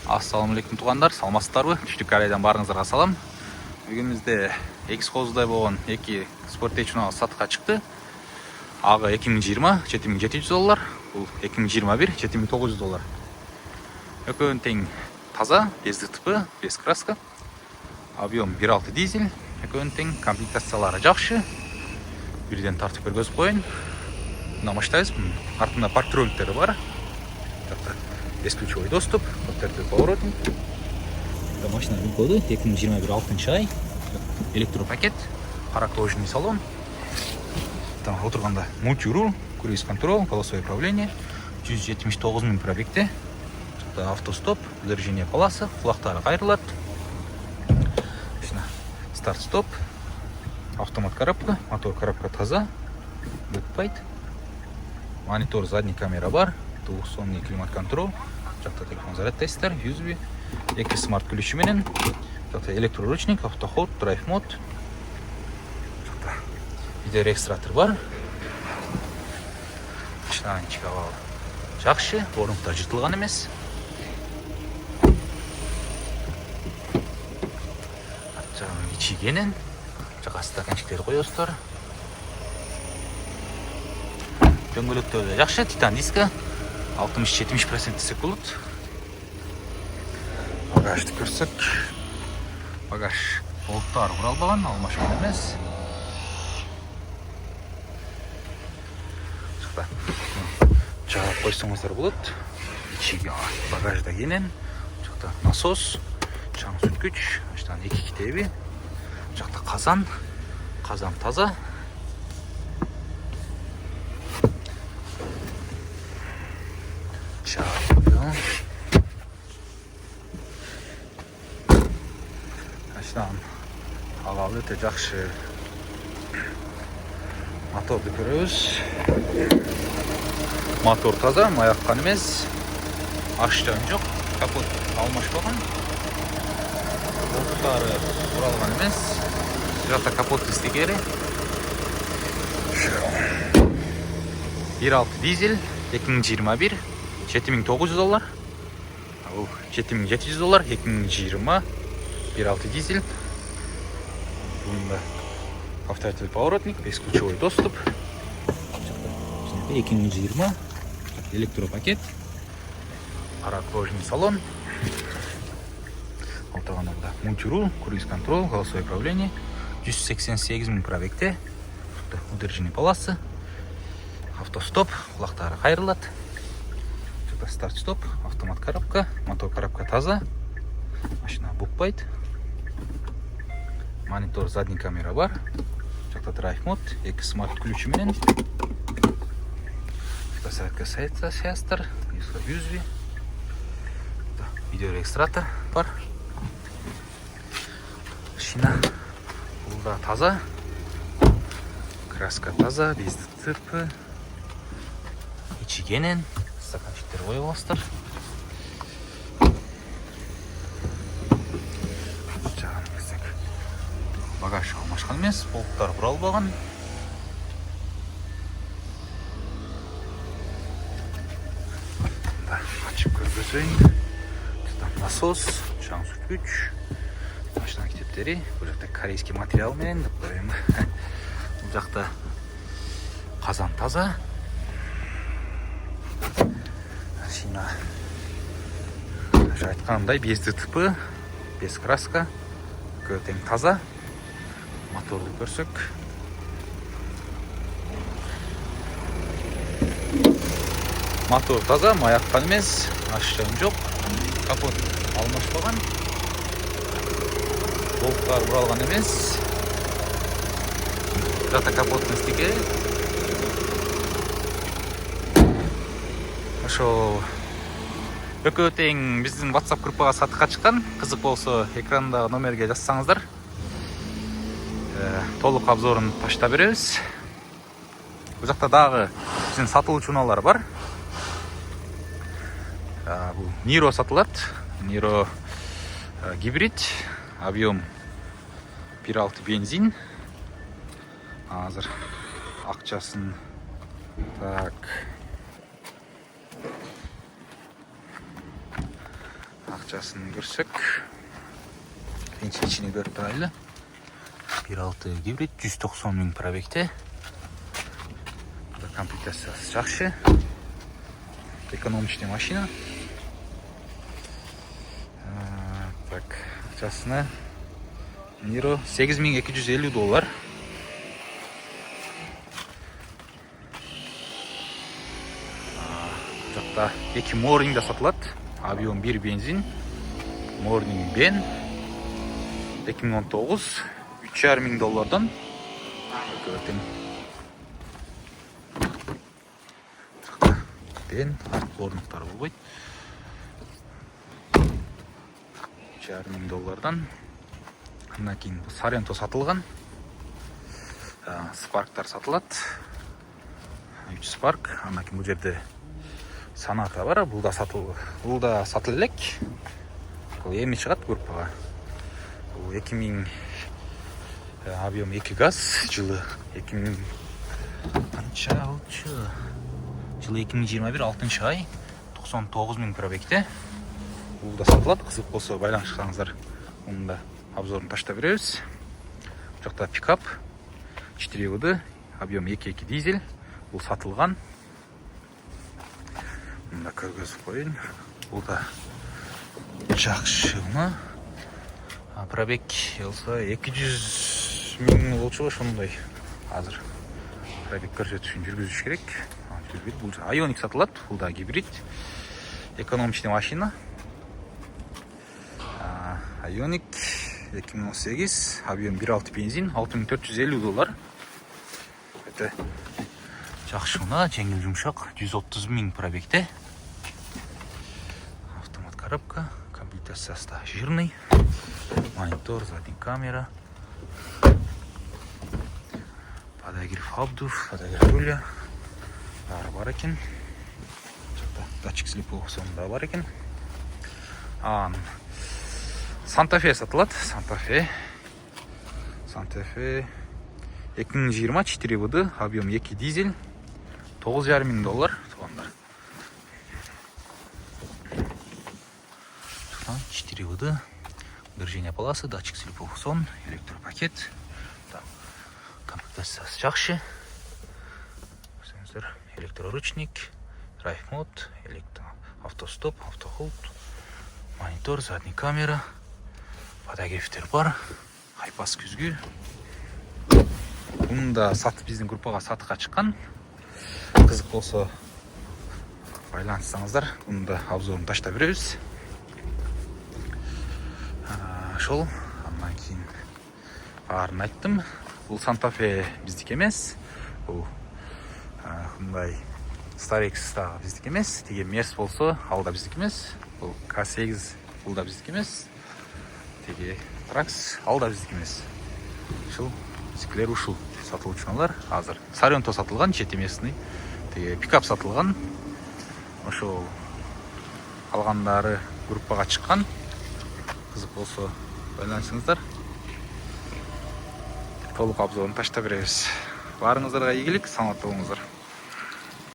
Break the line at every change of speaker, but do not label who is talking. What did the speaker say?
Ассалаумалейкум туғандар, саламатсыздарбы? Түштүк Кореядан барыңыздарга салам. Бүгүн бизде X козудай болгон 2 спорт течунал сатыкка чыкты. Ага 2020 $7700, бул 2021 $7900. Экөөнүн тең таза, без ДТП, без краска. Объем 1.6 дизель, экөөнүн тең комплектациялары жакшы. Бирден тартып көргөзүп коеюн. Мына баштайбыз. Артында парк роликтери бар. Бесключевой доступ, поворотник. Машинаның коду 2021 6 ай. Электропакет, характерный салон. Там отырганда мультирул, круиз контрол, голосовое управление. 179 000 пробегте. Автостоп, движение полосы, флагтары кайрылат. Старт-стоп, автомат коробка, мотор коробка таза, букпайт. Монитор, задний камера бар. Двухзонный климат-контрол, телефон зарядтайсыздар, USB, 2 смарт-ключи менен, электроручник, автоход, драйв-мод, видеорегистратор бар. Машинаның ички абалы жакшы, орундар жыртылган эмес. Жагы ичи кенен, жака стаканчиктер коесуздар. Дөңгөлөктөр жакшы, титан диска. 60-70% секунд. Багажды көрсөк. Багаж болттары куралбаган, алмашкан эмес. Жаап койсоңуздар болот. Ичиги багажда кенен. Жакта насос, чаң сүткүч, аштан 2 китеби. Жакта казан таза. Aştan havalı öte жақшы. Motordu көрөбүз. Мотор таза, маяккан эмес. Аштан жок, капот алмашпаган. Болттары куралган эмес. Жакта капоттун стикери. 1.6 дизель 2021 $7900. Бул $7700, 2020 1.6 дизель. Бунда повторитель поворотник, бесключевой доступ. 2020 электропакет. Паракожный салон. Ортогонда мультирул, круиз контрол, голосовое управление. 188 000 пробегте. Удержание полосы. Автостоп, флагтары кайрылат. Старт-стоп, автомат коробка, мотор коробка таза. Машина букпайт. Монитор, задний камера бар. Жакта драйв-мод, 2 смарт-ключи менен. Зарядка саяттар, USB. Видеорегистратор бар. Машина булда таза. Краска таза, без ДТП. Ичи кенен. Стаканчиктер коюп аласыздар. Жагын келсек. Багаж алмашкан эмес, болттар куралбаган. Ачып көргөзөйүн. Насос, чаң сүткүч. Машина китептери, бул жакта корейский материал менен деп коеюн. Бул жакта казан таза. Машина айткандай без ДТП, без краска, көтең таза. Моторду көрсөк. Мотор таза, маяккан эмес, аштан жок. Капот алмашпаган. Болттар куралган эмес. Жакта капоттун стикери. Ошо экөө тең биздин WhatsApp группага сатыкка чыккан. Кызык болсо экрандагы номерге жазсаңыздар, толук обзорун таштап беребиз. Бул жакта дагы биздин сатылуучу унаалар бар. Бул Niro сатылат. Niro гибрид, объем 1.6 бензин. Азыр акчасын так Акчасын көрсөк, içini көрүп турайлы. 1.6 гибрид 190 000 пробегте. Комплектациясы жакшы. Экономичный машина. Так, акчасына Niro $8.250. Жақта 2 Morning'da сатылат. Avion 1 бензин. Morning Ben. 2019 $3.500. Көрдім. Жақта Ben артқы орнықтары болбойт. $3.500. Андан кейін Sorento сатылған. Spark'тар сатылат. 3 Spark. Андан кейін бұл жерде Sonata бар. Бұл да сатылы элек. Бұл эми чыгат группага. Бұл 2000 объем 2 газ, жылы 2000 канча болчу? Жылы 2021 6 ай 99 000 пробегте. Бұл да сатылат. Кызык болсо байланышсаңыздар, мунун да обзорун таштап беребиз. Бул жакта пикап 4 вд, объем 2.2 дизель. Бул сатылган. Мында көргөзүп коеюн. Бул да жакшы мына. Пробег болсо 200 000 болчу, ошондой. Азыр пробег көрсөтүш үчүн жүргүзүш керек. Бул Ioniq сатылат. Бул да гибрид. Экономичный машина. Ioniq 2018, объем 1.6 бензин, $6.450. Это жакшы мына, жеңил жумшак, 130 000 пробегте. Автомат коробка, комплектациясы да жирный. Монитор, задний камера. Подогрев обдув, подогрев руля. Баары бар экен. Датчик слепого сонда бар экен. Santa Fe сатылат. Santa Fe 2020 4 вд, объем 2 дизель, $9.500. Тугандар. 4 вд, движение полосы, датчик слепого сон, электропакет. Комплектациясы жакшы. Электроручник, драйв мод, автостоп, автохолд, монитор, задний камера. Подогревтер бар, хайпас күзгү. Муну да биздин группага сатыкка чыккан. Кызык болсо байланышсаңыздар, муну да обзорун таштап беребиз. Ошол, андан кийин баарын айттым. Бул Santa Fe биздики эмес. Бул мындай Starex да биздики эмес. Тиги Mercedes болсо, ал да биздики эмес. Бул K8 бул да биздики эмес. Тракс, ал да биздики эмес. Ушул бизикилер ушул сатылуучуналар. Азыр Sorento сатылган, четимесный. Пикап сатылган. Ошол калгандары группага чыккан. Кызык болсо байланышыңыздар. Толук обзорун таштап беребиз. Баарыңыздарга ийгилик, саламатта болуңуздар.